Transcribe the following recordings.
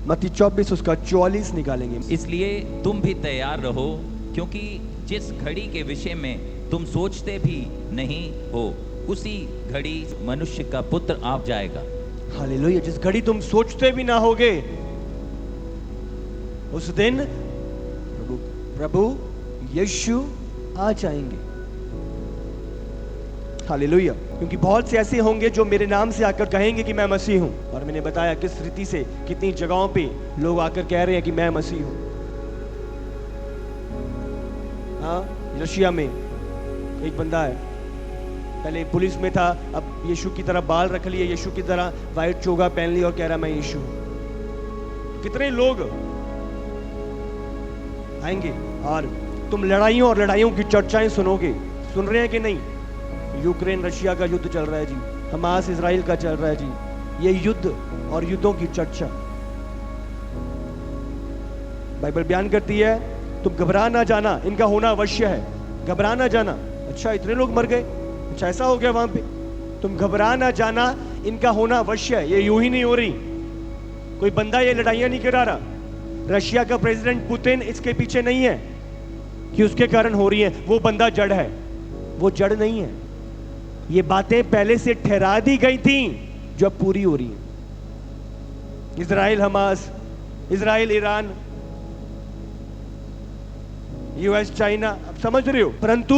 मत्ती 24 उसका 44 निकालेंगे। इसलिए तुम भी तैयार रहो, क्योंकि जिस घड़ी के विषय में तुम सोचते भी नहीं हो, उसी घड़ी मनुष्य का पुत्र आ जाएगा। हालेलुया। जिस घड़ी तुम सोचते भी ना होगे, उस दिन प्रभु यीशु आ जाएंगे। हालेलुया। क्योंकि बहुत से ऐसे होंगे जो मेरे नाम से आकर कहेंगे कि मैं मसीह हूं। और मैंने बताया किस रीति से कितनी जगहों पे लोग आकर कह रहे हैं कि मैं मसीह हूं। हाँ, रशिया में एक बंदा है, पहले पुलिस में था, अब यीशु की तरह बाल रख लिए, यीशु की तरह वाइट चोगा पहन लिया और कह रहा मैं यीशु हूं। कितने लोग आएंगे और तुम लड़ाइयों और लड़ाइयों की चर्चाएं सुनोगे। सुन रहे हैं कि नहीं? यूक्रेन रशिया का युद्ध चल रहा है जी, हमास इजराइल का चल रहा है जी। ये युद्ध और युद्धों की चर्चा बाइबल बयान करती है, तुम घबरा ना जाना, इनका होना अवश्य है। घबरा ना जाना, अच्छा इतने लोग मर गए, अच्छा ऐसा हो गया वहां पे। तुम घबरा ना जाना, इनका होना अवश्य है। ये यूं ही नहीं हो रही, कोई बंदा ये लड़ाइयां नहीं करा रहा। रशिया का प्रेसिडेंट पुतिन इसके पीछे नहीं है कि उसके कारण हो रही है, वो बंदा जड़ है, वो जड़ नहीं है। ये बातें पहले से ठहरा दी गई थी जो अब पूरी हो रही है। Israel Hamas, Israel Iran, US China, अब समझ रहे हो। परंतु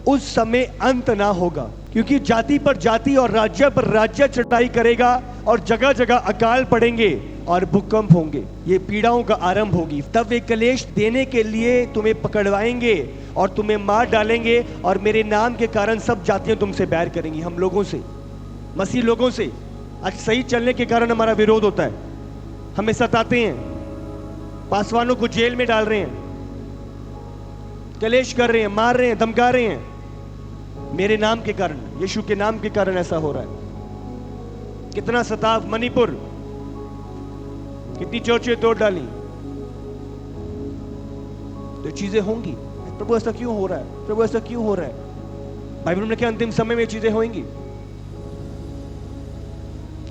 उस समय अंत ना होगा, क्योंकि जाति पर जाति और राज्य पर राज्य चढ़ाई करेगा और जगह जगह अकाल पड़ेंगे और भूकंप होंगे। ये पीड़ाओं का आरंभ होगी। तब वे कलेश देने के लिए तुम्हें पकड़वाएंगे और तुम्हें मार डालेंगे, और मेरे नाम के कारण सब जातियां तुमसे बैर करेंगी। हम लोगों से, मसीह लोगों से आज सही चलने के कारण हमारा विरोध होता है। हमें सताते हैं, पासवानों को जेल में डाल रहे हैं, कलेश कर रहे हैं, मार रहे हैं, धमका रहे हैं। मेरे नाम के कारण, यीशु के नाम के कारण ऐसा हो रहा है। कितना सताव, मणिपुर, कितनी चर्चें तोड़ डाली। तो चीजें होंगी। प्रभु ऐसा क्यों हो रहा है? प्रभु ऐसा क्यों हो रहा है? बाइबल में क्या अंतिम समय में चीजें होंगी,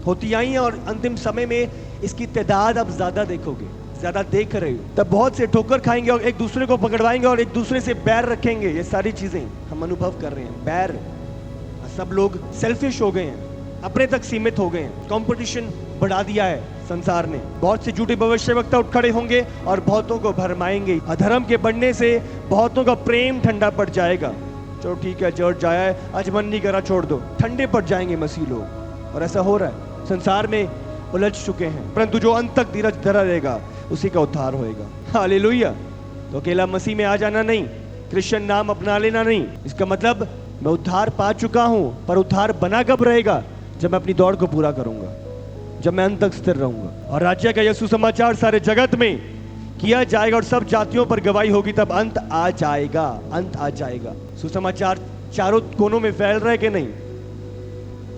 होती आई हैं, और अंतिम समय में इसकी तादाद अब ज्यादा देखोगे, ज्यादा देख रहे हो। तब बहुत से ठोकर खाएंगे और एक दूसरे को पकड़वाएंगे और एक दूसरे से बैर रखेंगे। ये सारी चीजें हम अनुभव कर रहे हैं। बैर, सब लोग सेल्फिश हो गए हैं, अपने तक सीमित हो गए हैं। कंपटीशन बढ़ा दिया है संसार ने। बहुत से झूठे भविष्यवक्ता उठ खड़े होंगे और बहुतों को भरमाएंगे। अधर्म के बढ़ने से बहुतों का प्रेम ठंडा पड़ जाएगा। चलो ठीक है, चर्च जाया है, आज मन नहीं करा, छोड़ दो। ठंडे पड़ जाएंगे मसीह लोग, और ऐसा हो रहा है। संसार में उलझ चुके हैं, परंतु जो अंत तक धीरज धरा रहेगा उसी का उद्धार होएगा। हालेलुया। तो अकेला मसीह में आ जाना नहीं, क्रिश्चियन नाम अपना लेना नहीं। इसका मतलब मैं उद्धार पा चुका हूं, पर उद्धार बना कब रहेगा? जब मैं अपनी दौड़ को पूरा करूंगा, जब मैं अंत तक स्थिर रहूंगा। और राज्य का यह सुसमाचार सारे जगत में किया जाएगा और सब जातियों पर गवाही होगी, तब अंत आ जाएगा। अंत आ जाएगा। सुसमाचार चारों कोनों में फैल रहा है कि नहीं?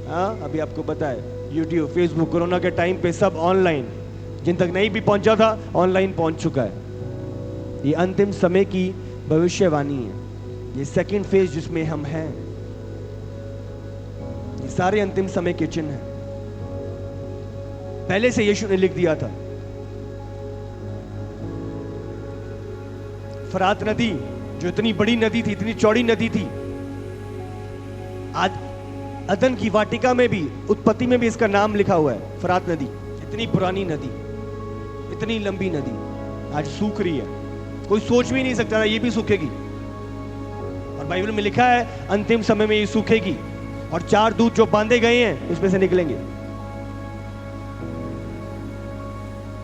हाँ, अभी आपको पता है, यूट्यूब, फेसबुक, कोरोना के टाइम पे सब ऑनलाइन, जिन तक नहीं भी पहुंचा था ऑनलाइन पहुंच चुका है। ये अंतिम समय की भविष्यवाणी है। ये सेकंड फेज जिसमें हम हैं, ये सारे अंतिम समय के चिन्ह हैं। पहले से यीशु ने लिख दिया था। फरात नदी, जो इतनी बड़ी नदी थी, इतनी चौड़ी नदी थी, आज अदन की वाटिका में भी, उत्पत्ति में भी इसका नाम लिखा हुआ है, फरात नदी। इतनी पुरानी नदी, इतनी लंबी नदी आज सूख रही है। कोई सोच भी नहीं सकता था ये भी सूखेगी, और बाइबल में लिखा है अंतिम समय में ये सूखेगी, और 4 दूत जो बांधे गए हैं उसमें से निकलेंगे।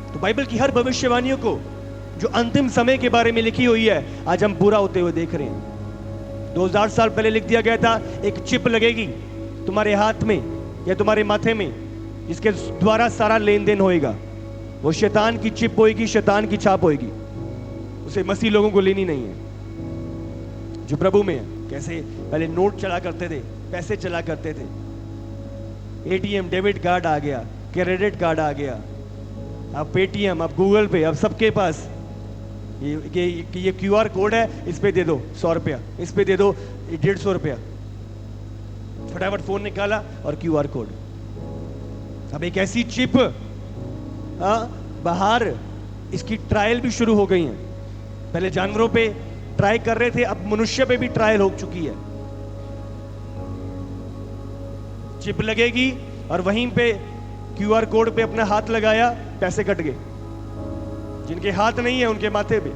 तो बाइबल की हर भविष्यवाणियों को जो अंतिम समय के बारे में लिखी हुई है, आज हम पूरा होते हुए देख रहे हैं। 2000 साल पहले लिख दिया गया था, एक चिप लगेगी तुम्हारे हाथ में या तुम्हारे माथे में, जिसके द्वारा सारा लेन देन होएगा। वो शैतान की चिप होएगी, शैतान की छाप होएगी। उसे मसीह लोगों को लेनी नहीं है जो प्रभु में है। कैसे पहले नोट चला करते थे, पैसे चला करते थे, एटीएम, डेबिट कार्ड आ गया, क्रेडिट कार्ड आ गया, अब पेटीएम, अब गूगल पे, अब सबके पास ये क्यूआर कोड है, इस पे दे दो 100 रुपया, इस पे दे दो 150 रुपया। फटाफट फोन निकाला और क्यूआर कोड। अब एक ऐसी चिप बाहर इसकी ट्रायल भी शुरू हो गई हैं। पहले जानवरों पे ट्राई कर रहे थे, अब मनुष्य पे भी ट्रायल हो चुकी है। चिप लगेगी और वहीं पे क्यूआर कोड पे अपना हाथ लगाया, पैसे कट गए। जिनके हाथ नहीं है उनके माथे पे।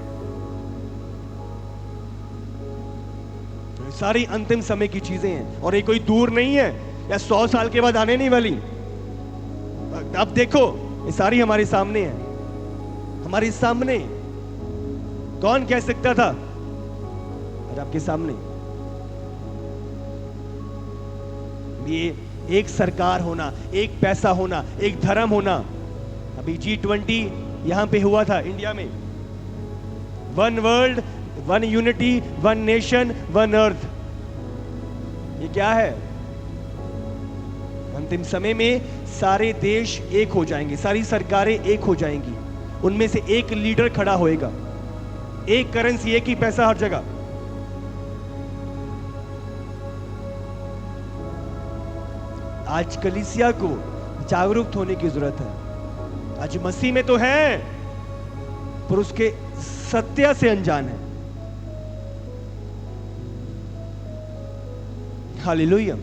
तो सारी अंतिम समय की चीजें हैं और ये कोई दूर नहीं है या 100 साल के बाद आने नहीं वाली। अब देखो ये सारी हमारे सामने है, हमारे सामने। कौन कह सकता था? और आपके सामने ये एक सरकार होना, एक पैसा होना, एक धर्म होना। अभी G20 यहां पे हुआ था इंडिया में। 1 वर्ल्ड, 1 यूनिटी, 1 नेशन, 1 अर्थ। ये क्या है? अंतिम समय में सारे देश एक हो जाएंगे, सारी सरकारें एक हो जाएंगी। उनमें से एक लीडर खड़ा होएगा, एक करेंसी, एक ही पैसा हर जगह। आज कलीसिया को जागरूक होने की जरूरत है। आज मसीह में तो है पर उसके सत्य से अनजान है। हालेलुया।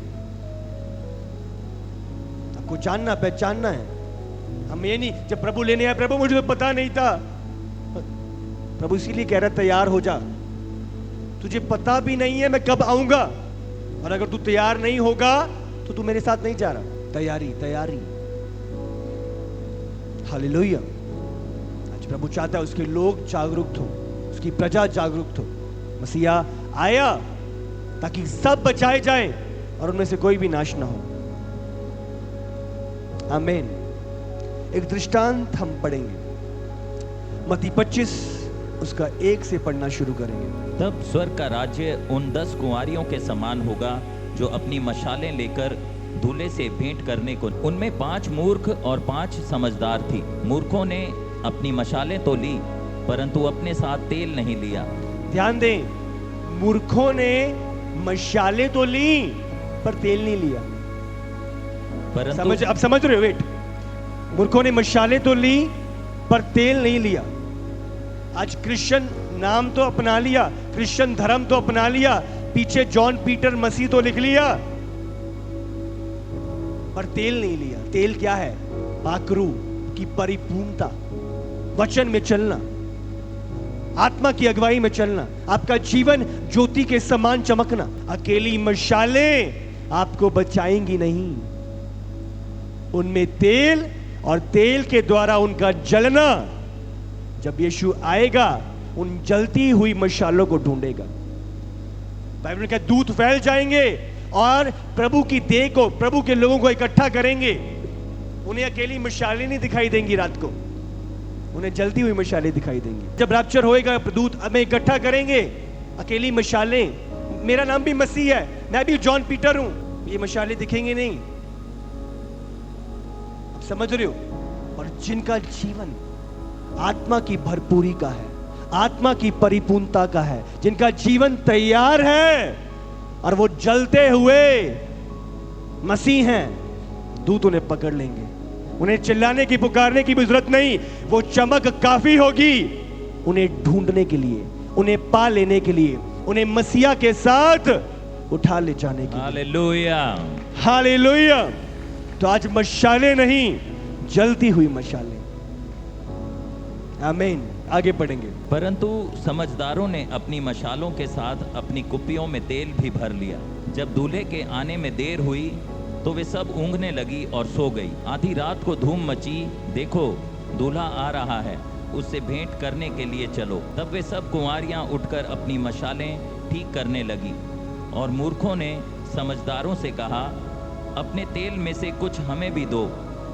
आपको जानना पहचानना है। हम ये नहीं जब प्रभु लेने आए, प्रभु मुझे तो पता नहीं था। प्रभु इसीलिए कह रहा तैयार हो जा। तुझे पता भी नहीं है मैं कब आऊंगा, और अगर तू तैयार नहीं होगा तो तू मेरे साथ नहीं जा रहा। तैयारी, तैयारी। हालेलुया। आज प्रभु चाहता है उसके लोग जागरूक हो, उसकी प्रजा जागरूक हो। मसीहा आया ताकि सब बचाए जाएं और उनमें से कोई भी नाश ना हो। आमीन। एक दृष्टांत हम पढ़ेंगे, मत्ती 25 उसका 1 से पढ़ना शुरू करेंगे। तब स्वर्ग का राज्य उन 10 कुंवारियों के समान होगा जो अपनी मशालें लेकर दूल्हे से भेंट करने को। उनमें 5 मूर्ख और 5 समझदार थी। मूर्खों ने अपनी मशालें तो ली परंतु अपने साथ तेल नहीं लिया। ध्यान दें, मूर्खों ने मशालें तो ली पर तेल नहीं लिया। परंतु अब समझ रहे हो? वेट, मूर्खों ने मशालें तो ली पर तेल नहीं लिया। आज क्रिश्चियन नाम तो अपना लिया, क्रिश्चियन धर्म तो अपना लिया, पीछे जॉन पीटर मसीह तो लिख लिया, पर तेल नहीं लिया। तेल क्या है? पाकरू की परिपूर्णता, वचन में चलना, आत्मा की अगुवाई में चलना, आपका जीवन ज्योति के समान चमकना। अकेली मशालें आपको बचाएंगी नहीं, उनमें तेल और तेल के द्वारा उनका जलना। जब यीशु आएगा उन जलती हुई मशालों को ढूंढेगा। बाइबल में क्या, दूत फैल जाएंगे और प्रभु की देह को, प्रभु के लोगों को इकट्ठा करेंगे। उन्हें अकेली मशालें नहीं दिखाई देंगी रात को, उन्हें जलती हुई मशालें दिखाई देंगी। जब रैप्चर होएगा दूत हमें इकट्ठा करेंगे, अकेली मशालें। मेरा नाम भी मसीह है, मैं भी जॉन पीटर हूं, ये मशालें दिखेंगे नहीं। आप समझ रहे हो? और जिनका जीवन आत्मा की भरपूरी का है, आत्मा की परिपूर्णता का है, जिनका जीवन तैयार है और वो जलते हुए मसीह हैं, दूत उन्हें पकड़ लेंगे। उन्हें चिल्लाने की, पुकारने की भी जरूरत नहीं, वो चमक काफी होगी उन्हें ढूंढने के लिए, उन्हें पा लेने के लिए, उन्हें मसीहा के साथ उठा ले जाने के लिए। Hallelujah, hallelujah. तो आज मशालें नहीं, जलती हुई मशालें। आमीन। आगे पढ़ेंगे। परंतु समझदारों ने अपनी मशालों के साथ अपनी कुप्पियों में तेल भी भर लिया। जब दूल्हे के आने में देर हुई तो वे सब ऊँघने लगी और सो गई। आधी रात को धूम मची, देखो दूल्हा आ रहा है, उससे भेंट करने के लिए चलो। तब वे सब कुंवारियां उठकर अपनी मशालें ठीक करने लगी। और मूर्खों ने समझदारों से कहा, अपने तेल में से कुछ हमें भी दो,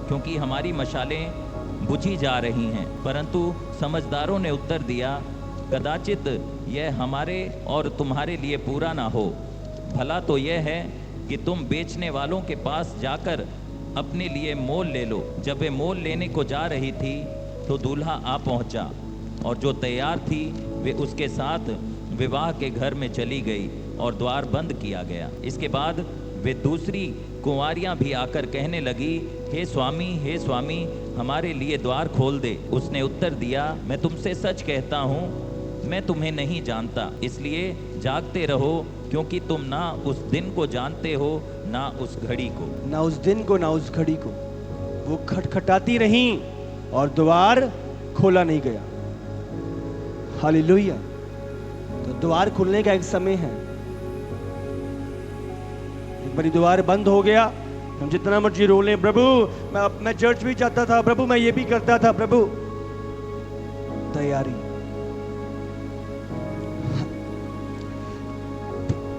क्योंकि हमारी मशालें बुझी जा रही हैं। परंतु समझदारों ने उत्तर दिया, कदाचित यह हमारे और तुम्हारे लिए पूरा ना हो। भला तो यह है कि तुम बेचने वालों के पास जाकर अपने लिए मोल ले लो। जब वे मोल लेने को जा रही थी तो दूल्हा आ पहुंचा, और जो तैयार थी वे उसके साथ विवाह के घर में चली गई और द्वार बंद किया गया। इसके बाद वे दूसरी कुंवारियां भी आकर कहने लगी, हे स्वामी, हमारे लिए द्वार खोल दे। उसने उत्तर दिया, मैं तुमसे सच कहता हूँ, मैं तुम्हें नहीं जानता। इसलिए जागते रहो, क्योंकि तुम ना उस दिन को जानते हो, ना उस घड़ी को। ना उस दिन को, ना उस घड़ी को। वो खटखटाती रहीं और द्वार खोला नहीं गया। हालेलुया। तो द्वार खुलने का एक समय है। एक बारी द्वार बंद हो गया, हम जितना मर्जी रो लें, प्रभु मैं चर्च भी जाता था, प्रभु मैं ये भी करता था, प्रभु। तैयारी।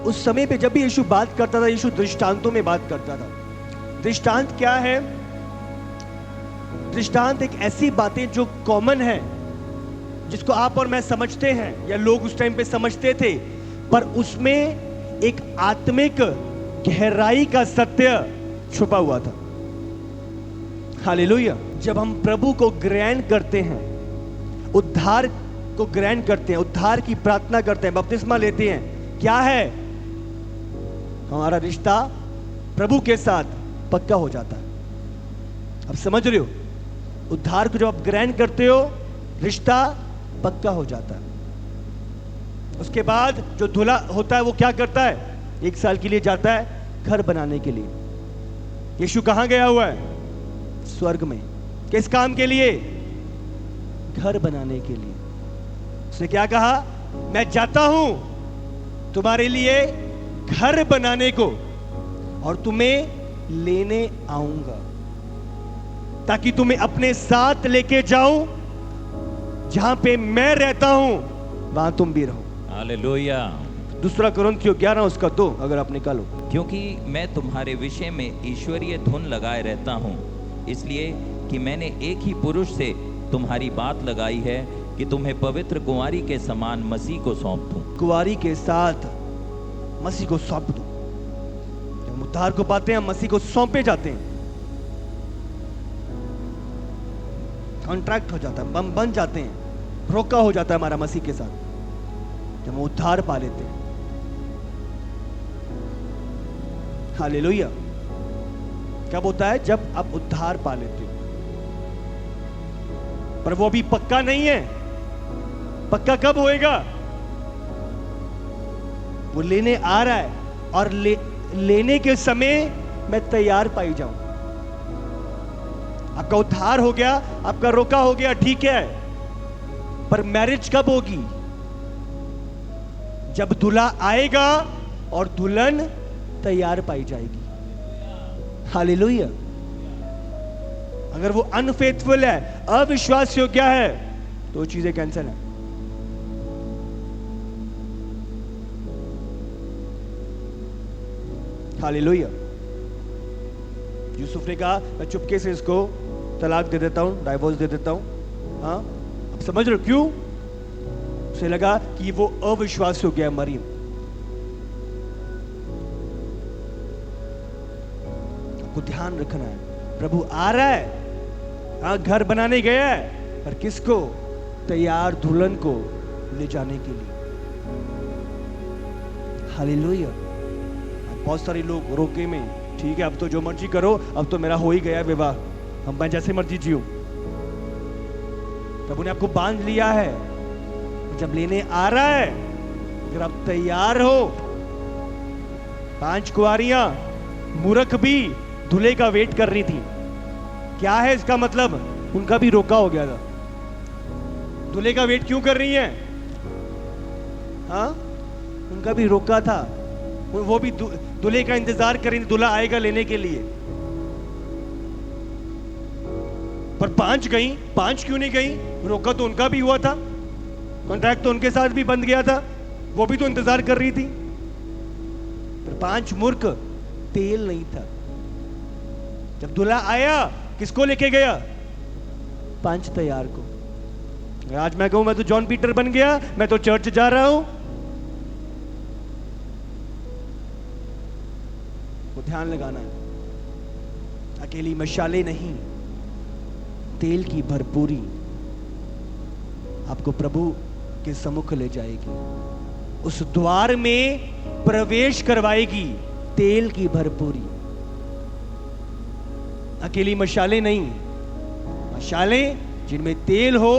उस समय पे जब भी यीशु बात करता था, यीशु दृष्टांतों में बात करता था। दृष्टांत क्या है? दृष्टांत एक ऐसी बातें जो कॉमन है, जिसको आप और मैं समझते हैं या लोग उस टाइम पे समझते थे, पर उसमें एक आत्मिक गहराई का सत्य छुपा हुआ था। हालेलुया। जब हम प्रभु को ग्रहण करते हैं, उद्धार को ग्रहण करते हैं, उद्धार की प्रार्थना करते हैं, बपतिस्मा लेते हैं, क्या है? हमारा रिश्ता प्रभु के साथ पक्का हो जाता है। अब समझ रहे हो? उद्धार को जब आप ग्रहण करते हो, रिश्ता पक्का हो जाता है। उसके बाद जो दूल्हा होता है वो क्या करता है? 1 साल के लिए जाता है घर बनाने के लिए। यीशु कहां गया हुआ है? स्वर्ग में। किस काम के लिए? घर बनाने के लिए। उसने क्या कहा? मैं जाता हूं तुम्हारे लिए घर बनाने को, और तुम्हें लेने आऊंगा, ताकि तुम्हें अपने साथ लेके जाऊं, जहां पे मैं रहता हूं वहां तुम भी रहो। हालेलुया। 2 कुरिन्थियों 11:2 अगर आप निकालो। क्योंकि मैं तुम्हारे विषय में ईश्वरीय धुन लगाए रहता हूँ, इसलिए कि मैंने एक ही पुरुष से तुम्हारी बात लगाई है कि तुम्हें पवित्र कुंवारी के समान मसीह को सौंप दूं। कुंवारी के साथ मसीह को सौंप दो। जब हम उद्धार को पाते हैं, हम मसीह को सौंपे जाते हैं, कॉन्ट्रैक्ट हो जाता है, हम बन जाते हैं, रोका हो जाता है हमारा मसीह के साथ जब हम उद्धार पा लेते हैं। हालेलुया। कब होता है? जब आप उद्धार पा लेते हो। पर वो अभी पक्का नहीं है। पक्का कब होएगा? वो लेने आ रहा है, और लेने के समय मैं तैयार पाई जाऊं। आपका उद्धार हो गया, आपका रोका हो गया, ठीक है, पर मैरिज कब होगी? जब दूल्हा आएगा और दुल्हन तैयार पाई जाएगी। हालेलुया। अगर वो अनफेथफुल है, अविश्वास योग्य है, तो चीजें कैंसिल है। हालेलुया। यूसुफ ने कहा, मैं चुपके से इसको तलाक दे देता हूं, डाइवोर्स दे देता हूं। हाँ, अब समझ रहे हो क्यों? उसे लगा कि वो अविश्वास हो गया मरियम। आपको ध्यान रखना है, प्रभु आ रहा है, हाँ, घर बनाने गया है, पर किसको? तैयार दुल्हन को ले जाने के लिए। हालेलुया। बहुत सारे लोग रोके में, ठीक है अब तो जो मर्जी करो, अब तो मेरा हो ही गया विवाह, अब मैं जैसे मर्जी जीऊं। प्रभु ने आपको बांध लिया है, जब लेने आ रहा है, अगर आप तैयार हो। 5 कुंवारियां मूर्ख भी दूल्हे का वेट कर रही थी। क्या है इसका मतलब? उनका भी रोका हो गया था। दूल्हे का वेट क्यों कर रही हैं? हाँ, उनका भी रोका था, वो भी दूल्हे का इंतजार कर रही थी, दूल्हा आएगा लेने के लिए। पर 5 गई, 5 क्यों नहीं गई? रोका तो उनका भी हुआ था, कॉन्ट्रैक्ट तो उनके साथ भी बंद गया था, वो भी तो इंतजार कर रही थी। पर 5 मूर्ख, तेल नहीं था। जब दूल्हा आया, किसको लेके गया? 5 तैयार को। आज मैं कहूं मैं तो जॉन पीटर बन गया, मैं तो चर्च जा रहा हूं, वो ध्यान लगाना है। अकेली मशाले नहीं, तेल की भरपूरी आपको प्रभु के सम्मुख ले जाएगी, उस द्वार में प्रवेश करवाएगी, तेल की भरपूरी। अकेली मशालें नहीं, मशालें जिनमें तेल हो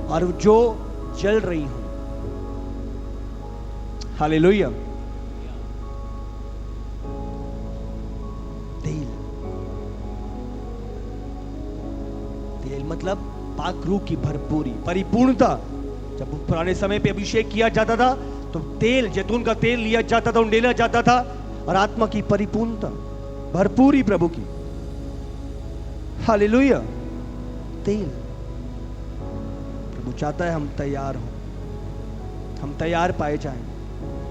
और जो जल रही हो। हालेलुया। तेल, तेल मतलब पाक रूह की भरपूरी, परिपूर्णता। जब पुराने समय पे अभिषेक किया जाता था तो तेल, जैतून का तेल लिया जाता था, उंडेला जाता था, और आत्मा की परिपूर्णता, भरपूरी प्रभु की। हालेलुया। तेल, प्रभु चाहता है हम तैयार हों, हम तैयार पाए जाएं।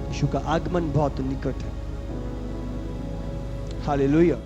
यीशु का आगमन बहुत निकट है। हालेलुया।